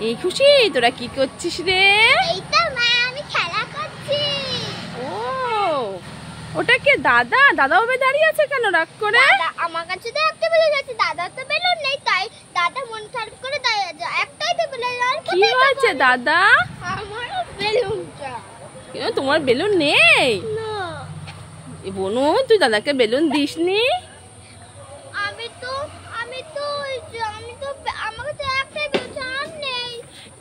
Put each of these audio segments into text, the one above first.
এই খুশি, তোরা কি করছিস রে? এই তো মা, আমি খেলা করছি। ও, ওটা কে দাদা? দাদা ওভাবে দাঁড়িয়ে আছে কেন রাগ করে? দাদা আমার কাছে তো একটা বেলুন আছে, দাদা তো বেলুন নেই, তাই দাদা মন খারাপ করে দাঁড়িয়ে আছে। একটাই তো বেলুন। কি হয়েছে দাদা? আমার বেলুনটা। কেন তোমার বেলুন নেই? না, এ বনু, তুই দাদাকে বেলুন দিসনি? আমি তো আমার কাছে একটাই বেলুন আর নেই।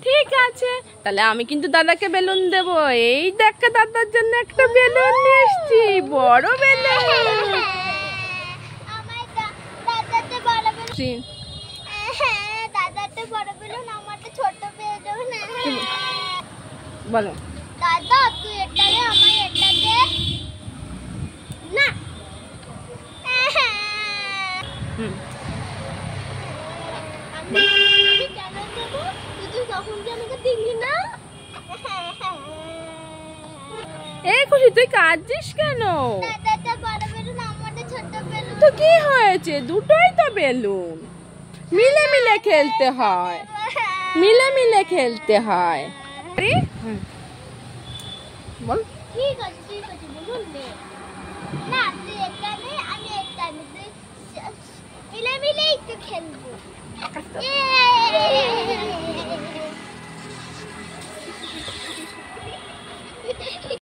ঠিক আছে, তাহলে আমি কিন্তু দাদাকে বেলুন দেব। এই দেখ, দাদার জন্য একটা বেলুন নিয়ে এসেছি, বড় বেলুন। আমার দাদাতে বড় বেলুন। দাদাতে বড় বেলুন, আমারটা ছোট বেলুন। বলো দাদা তুই এটা দে, আমার এটা দে না। আমি কেন দেবো? তুই তখন যে আমাকে দিলি না। এই খুশি, তুই কাঁদছিস কেন? দাদাতে বড় বেলুন, আমারটা ছোট বেলুন। তো কি হয়েছে? দুটোই তো বেলুন, মিলে মিলে খেলতে হয়, মিলে মিলে খেলতে হয়। বল। ঠিক আছে বেলুন নে। না তুই এটা নে, আমি এটা নে, মিলে মিলে একটু খেলবো।